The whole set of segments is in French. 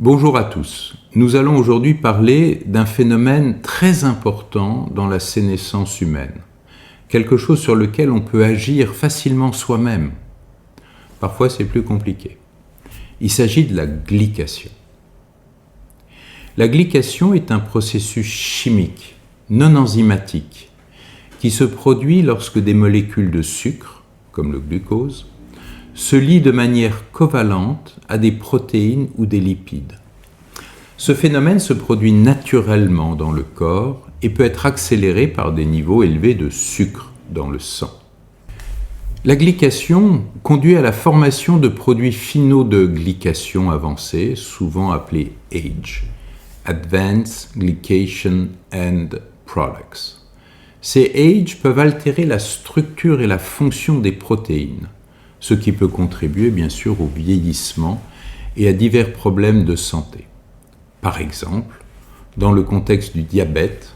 Bonjour à tous. Nous allons aujourd'hui parler d'un phénomène très important dans la sénescence humaine. Quelque chose sur lequel on peut agir facilement soi-même. Parfois, c'est plus compliqué. Il s'agit de la glycation. La glycation est un processus chimique, non enzymatique, qui se produit lorsque des molécules de sucre, comme le glucose, se lient de manière covalente à des protéines ou des lipides. Ce phénomène se produit naturellement dans le corps et peut être accéléré par des niveaux élevés de sucre dans le sang. La glycation conduit à la formation de produits finaux de glycation avancée, souvent appelés AGE, Advanced Glycation End Products. Ces AGE peuvent altérer la structure et la fonction des protéines, ce qui peut contribuer bien sûr au vieillissement et à divers problèmes de santé. Par exemple, dans le contexte du diabète,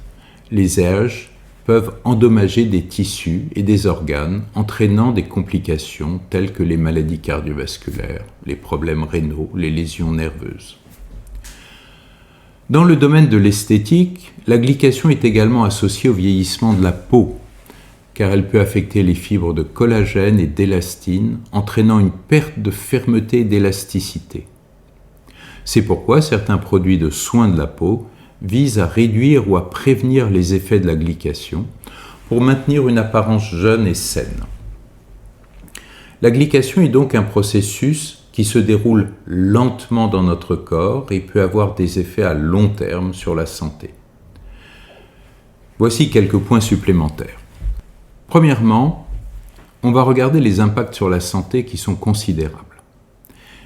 les AGE peuvent endommager des tissus et des organes, entraînant des complications telles que les maladies cardiovasculaires, les problèmes rénaux, les lésions nerveuses. Dans le domaine de l'esthétique, la glycation est également associée au vieillissement de la peau, car elle peut affecter les fibres de collagène et d'élastine, entraînant une perte de fermeté et d'élasticité. C'est pourquoi certains produits de soins de la peau visent à réduire ou à prévenir les effets de la glycation pour maintenir une apparence jeune et saine. La glycation est donc un processus qui se déroule lentement dans notre corps et peut avoir des effets à long terme sur la santé. Voici quelques points supplémentaires. Premièrement, on va regarder les impacts sur la santé qui sont considérables.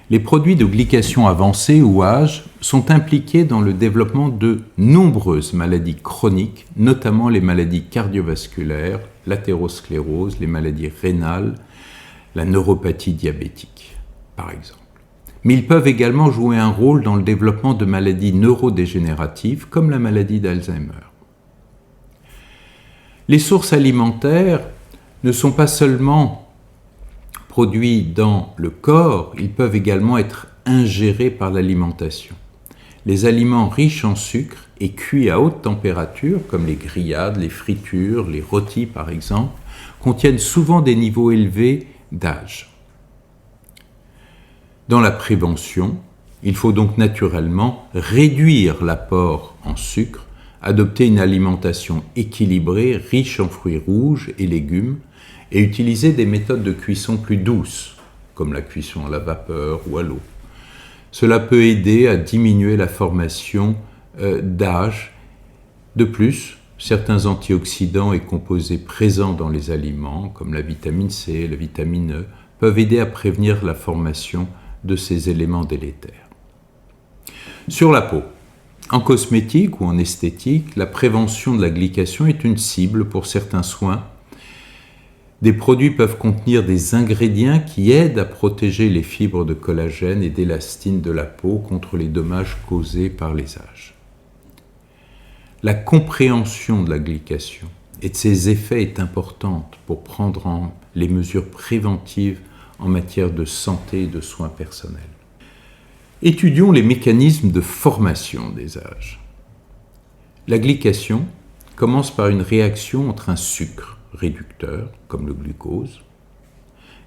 Les produits de glycation avancée ou âge sont impliqués dans le développement de nombreuses maladies chroniques, notamment les maladies cardiovasculaires, l'athérosclérose, les maladies rénales, la neuropathie diabétique, par exemple. Mais ils peuvent également jouer un rôle dans le développement de maladies neurodégénératives comme la maladie d'Alzheimer. Les sources alimentaires ne sont pas seulement produits dans le corps, ils peuvent également être ingérés par l'alimentation. Les aliments riches en sucre et cuits à haute température, comme les grillades, les fritures, les rôtis par exemple, contiennent souvent des niveaux élevés d'AGE. Dans la prévention, il faut donc naturellement réduire l'apport en sucre, adopter une alimentation équilibrée, riche en fruits rouges et légumes, et utiliser des méthodes de cuisson plus douces, comme la cuisson à la vapeur ou à l'eau. Cela peut aider à diminuer la formation d'AGE. De plus, certains antioxydants et composés présents dans les aliments, comme la vitamine C, la vitamine E, peuvent aider à prévenir la formation de ces éléments délétères. Sur la peau, en cosmétique ou en esthétique, la prévention de la glycation est une cible pour certains soins. Des produits peuvent contenir des ingrédients qui aident à protéger les fibres de collagène et d'élastine de la peau contre les dommages causés par les âges. La compréhension de la glycation et de ses effets est importante pour prendre les mesures préventives en matière de santé et de soins personnels. Étudions les mécanismes de formation des âges. La glycation commence par une réaction entre un sucre réducteur, comme le glucose,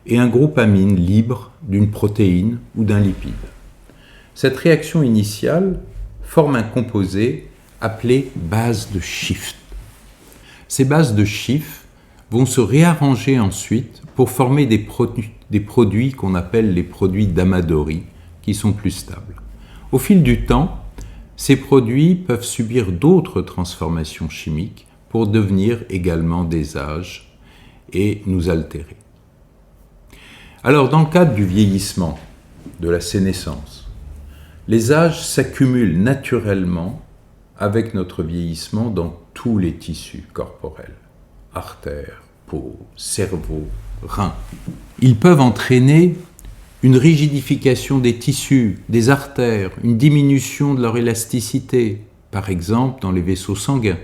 et un groupe amine libre d'une protéine ou d'un lipide. Cette réaction initiale forme un composé appelé base de Schiff. Ces bases de Schiff vont se réarranger ensuite pour former des produits qu'on appelle les produits d'Amadori, qui sont plus stables. Au fil du temps, ces produits peuvent subir d'autres transformations chimiques pour devenir également des âges et nous altérer. Alors, dans le cadre du vieillissement, de la sénescence, les âges s'accumulent naturellement avec notre vieillissement dans tous les tissus corporels, artères, peau, cerveau, reins. Ils peuvent entraîner une rigidification des tissus, des artères, une diminution de leur élasticité, par exemple dans les vaisseaux sanguins.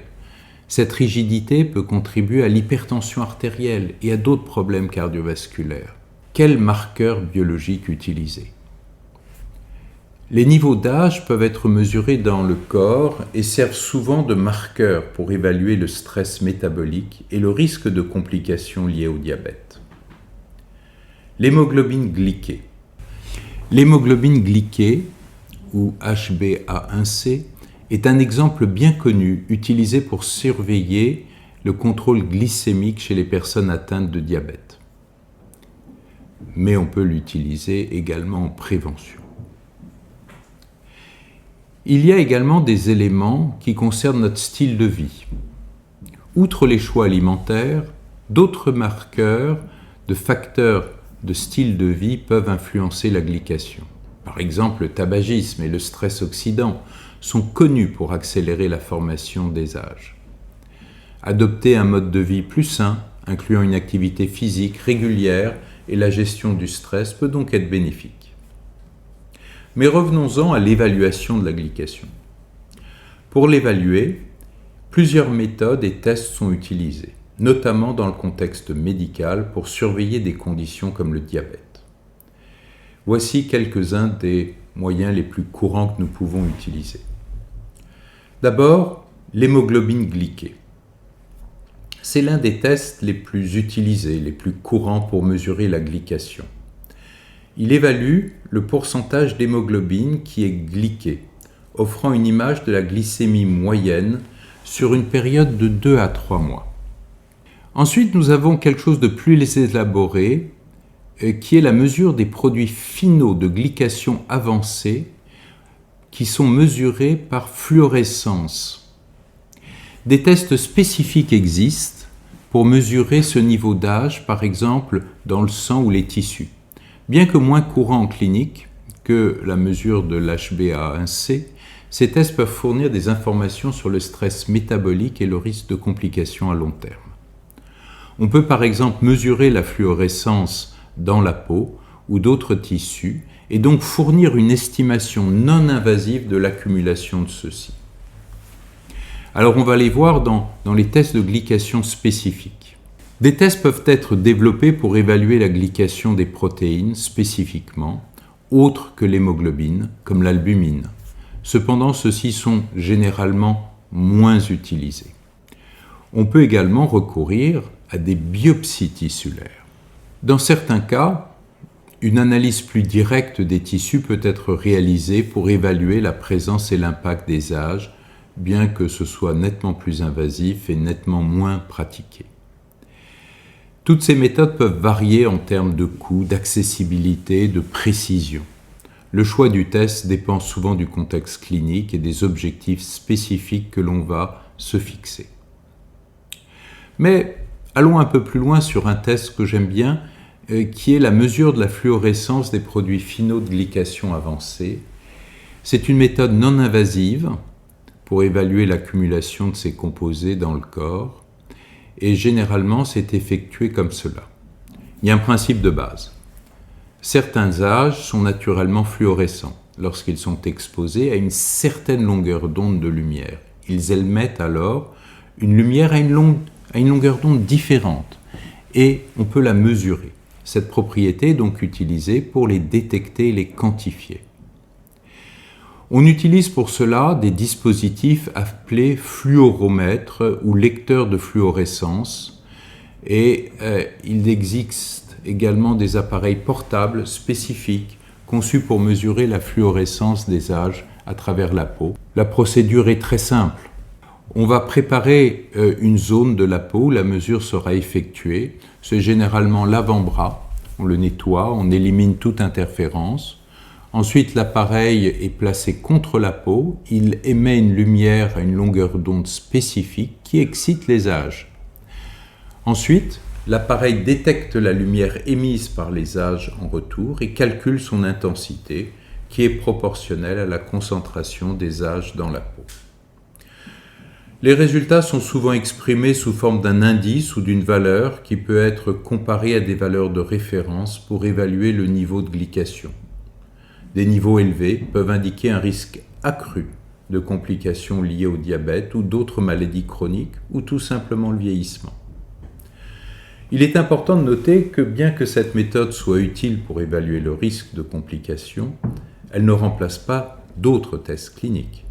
Cette rigidité peut contribuer à l'hypertension artérielle et à d'autres problèmes cardiovasculaires. Quels marqueurs biologiques utiliser ? Les niveaux d'âge peuvent être mesurés dans le corps et servent souvent de marqueurs pour évaluer le stress métabolique et le risque de complications liées au diabète. L'hémoglobine glyquée. L'hémoglobine glyquée, ou HbA1c, est un exemple bien connu utilisé pour surveiller le contrôle glycémique chez les personnes atteintes de diabète. Mais on peut l'utiliser également en prévention. Il y a également des éléments qui concernent notre style de vie. Outre les choix alimentaires, d'autres marqueurs de facteurs de style de vie peuvent influencer la glycation. Par exemple, le tabagisme et le stress oxydant sont connus pour accélérer la formation des âges. Adopter un mode de vie plus sain, incluant une activité physique régulière et la gestion du stress, peut donc être bénéfique. Mais revenons-en à l'évaluation de la glycation. Pour l'évaluer, plusieurs méthodes et tests sont utilisés, notamment dans le contexte médical pour surveiller des conditions comme le diabète. Voici quelques-uns des moyens les plus courants que nous pouvons utiliser. D'abord, l'hémoglobine glyquée. C'est l'un des tests les plus utilisés, les plus courants pour mesurer la glycation. Il évalue le pourcentage d'hémoglobine qui est glyquée, offrant une image de la glycémie moyenne sur une période de 2 à 3 mois. Ensuite, nous avons quelque chose de plus élaboré, qui est la mesure des produits finaux de glycation avancée qui sont mesurés par fluorescence. Des tests spécifiques existent pour mesurer ce niveau d'âge, par exemple dans le sang ou les tissus. Bien que moins courants en clinique que la mesure de l'HbA1c, ces tests peuvent fournir des informations sur le stress métabolique et le risque de complications à long terme. On peut par exemple mesurer la fluorescence dans la peau ou d'autres tissus et donc fournir une estimation non invasive de l'accumulation de ceux-ci. Alors on va les voir dans les tests de glycation spécifiques. Des tests peuvent être développés pour évaluer la glycation des protéines spécifiquement, autres que l'hémoglobine, comme l'albumine. Cependant, ceux-ci sont généralement moins utilisés. On peut également recourir à des biopsies tissulaires. Dans certains cas, une analyse plus directe des tissus peut être réalisée pour évaluer la présence et l'impact des âges, bien que ce soit nettement plus invasif et nettement moins pratiqué. Toutes ces méthodes peuvent varier en termes de coût, d'accessibilité, de précision. Le choix du test dépend souvent du contexte clinique et des objectifs spécifiques que l'on va se fixer. Mais allons un peu plus loin sur un test que j'aime bien, qui est la mesure de la fluorescence des produits finaux de glycation avancée. C'est une méthode non invasive pour évaluer l'accumulation de ces composés dans le corps, et généralement c'est effectué comme cela. Il y a un principe de base. Certains âges sont naturellement fluorescents lorsqu'ils sont exposés à une certaine longueur d'onde de lumière. Ils émettent alors une lumière à une longueur d'onde différente, et on peut la mesurer. Cette propriété est donc utilisée pour les détecter et les quantifier. On utilise pour cela des dispositifs appelés fluoromètres ou lecteurs de fluorescence, et il existe également des appareils portables spécifiques conçus pour mesurer la fluorescence des âges à travers la peau. La procédure est très simple. On va préparer une zone de la peau où la mesure sera effectuée. C'est généralement l'avant-bras. On le nettoie, on élimine toute interférence. Ensuite, l'appareil est placé contre la peau. Il émet une lumière à une longueur d'onde spécifique qui excite les âges. Ensuite, l'appareil détecte la lumière émise par les âges en retour et calcule son intensité, qui est proportionnelle à la concentration des âges dans la peau. Les résultats sont souvent exprimés sous forme d'un indice ou d'une valeur qui peut être comparée à des valeurs de référence pour évaluer le niveau de glycation. Des niveaux élevés peuvent indiquer un risque accru de complications liées au diabète ou d'autres maladies chroniques ou tout simplement le vieillissement. Il est important de noter que bien que cette méthode soit utile pour évaluer le risque de complications, Elle ne remplace pas d'autres tests cliniques.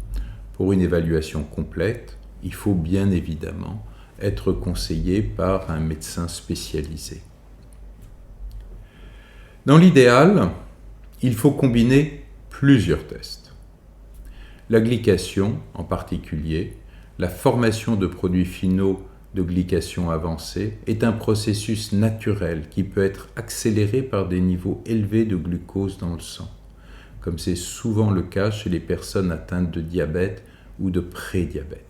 Pour une évaluation complète, il faut bien évidemment être conseillé par un médecin spécialisé. Dans l'idéal, il faut combiner plusieurs tests. La glycation en particulier, la formation de produits finaux de glycation avancée est un processus naturel qui peut être accéléré par des niveaux élevés de glucose dans le sang, comme c'est souvent le cas chez les personnes atteintes de diabète ou de prédiabète.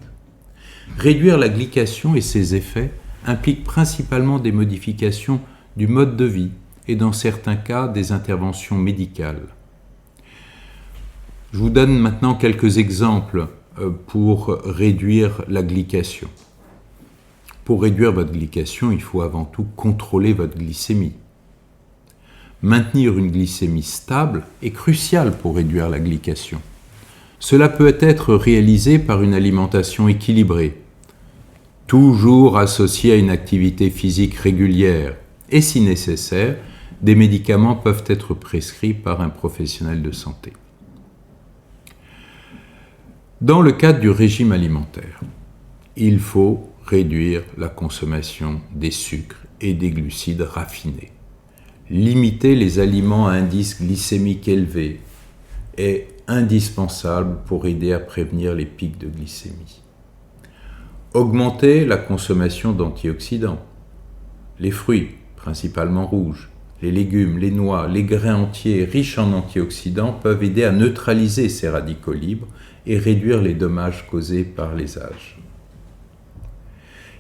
Réduire la glycation et ses effets implique principalement des modifications du mode de vie et dans certains cas des interventions médicales. Je vous donne maintenant quelques exemples pour réduire la glycation. Pour réduire votre glycation, il faut avant tout contrôler votre glycémie. Maintenir une glycémie stable est crucial pour réduire la glycation. Cela peut être réalisé par une alimentation équilibrée, toujours associée à une activité physique régulière, et si nécessaire, des médicaments peuvent être prescrits par un professionnel de santé. Dans le cadre du régime alimentaire, il faut réduire la consommation des sucres et des glucides raffinés. Limiter les aliments à indice glycémique élevé est indispensable pour aider à prévenir les pics de glycémie. Augmenter la consommation d'antioxydants. Les fruits, principalement rouges, les légumes, les noix, les grains entiers riches en antioxydants peuvent aider à neutraliser ces radicaux libres et réduire les dommages causés par les âges.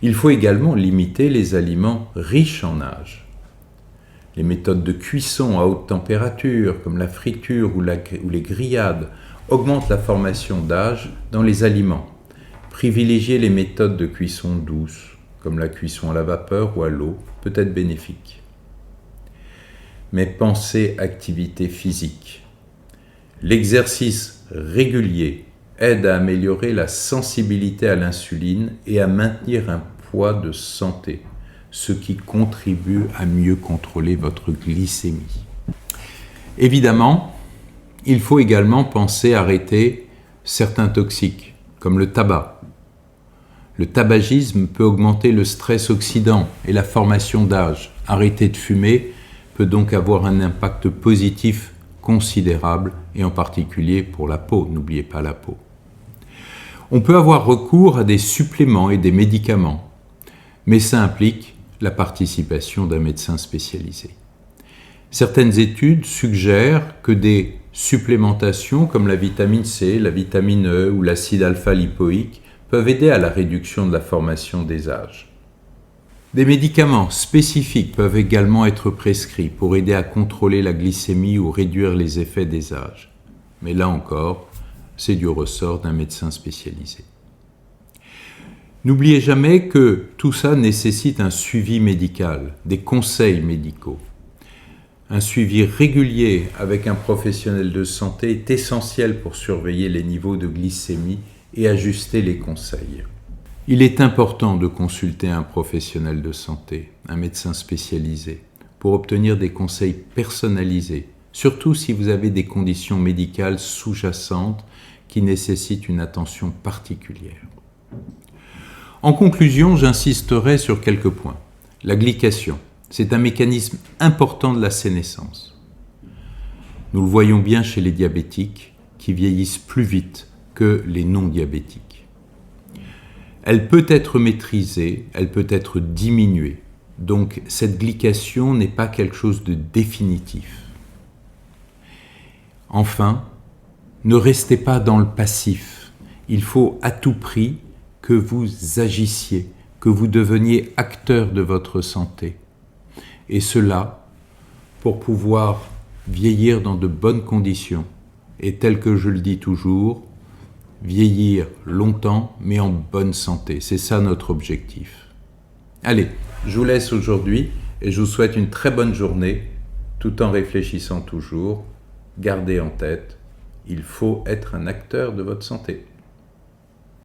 Il faut également limiter les aliments riches en âge. Les méthodes de cuisson à haute température, comme la friture ou les grillades, augmentent la formation d'âge dans les aliments. Privilégier les méthodes de cuisson douce, comme la cuisson à la vapeur ou à l'eau, peut être bénéfique. Mais pensez activité physique. L'exercice régulier aide à améliorer la sensibilité à l'insuline et à maintenir un poids de santé, ce qui contribue à mieux contrôler votre glycémie. Évidemment, il faut également penser à arrêter certains toxiques, comme le tabac. Le tabagisme peut augmenter le stress oxydant et la formation d'âge. Arrêter de fumer peut donc avoir un impact positif considérable, et en particulier pour la peau, n'oubliez pas la peau. On peut avoir recours à des suppléments et des médicaments, mais ça implique la participation d'un médecin spécialisé. Certaines études suggèrent que des supplémentations comme la vitamine C, la vitamine E ou l'acide alpha-lipoïque peuvent aider à la réduction de la formation des âges. Des médicaments spécifiques peuvent également être prescrits pour aider à contrôler la glycémie ou réduire les effets des âges. Mais là encore, c'est du ressort d'un médecin spécialisé. N'oubliez jamais que tout ça nécessite un suivi médical, des conseils médicaux. Un suivi régulier avec un professionnel de santé est essentiel pour surveiller les niveaux de glycémie et ajuster les conseils. Il est important de consulter un professionnel de santé, un médecin spécialisé, pour obtenir des conseils personnalisés, surtout si vous avez des conditions médicales sous-jacentes qui nécessitent une attention particulière. En conclusion, j'insisterai sur quelques points. La glycation, c'est un mécanisme important de la sénescence. Nous le voyons bien chez les diabétiques qui vieillissent plus vite que les non-diabétiques. Elle peut être maîtrisée, elle peut être diminuée. Donc cette glycation n'est pas quelque chose de définitif. Enfin, ne restez pas dans le passif. Il faut à tout prix que vous agissiez, que vous deveniez acteur de votre santé. Et cela, pour pouvoir vieillir dans de bonnes conditions. Et tel que je le dis toujours, vieillir longtemps, mais en bonne santé. C'est ça notre objectif. Allez, je vous laisse aujourd'hui et je vous souhaite une très bonne journée, tout en réfléchissant toujours. Gardez en tête, il faut être un acteur de votre santé.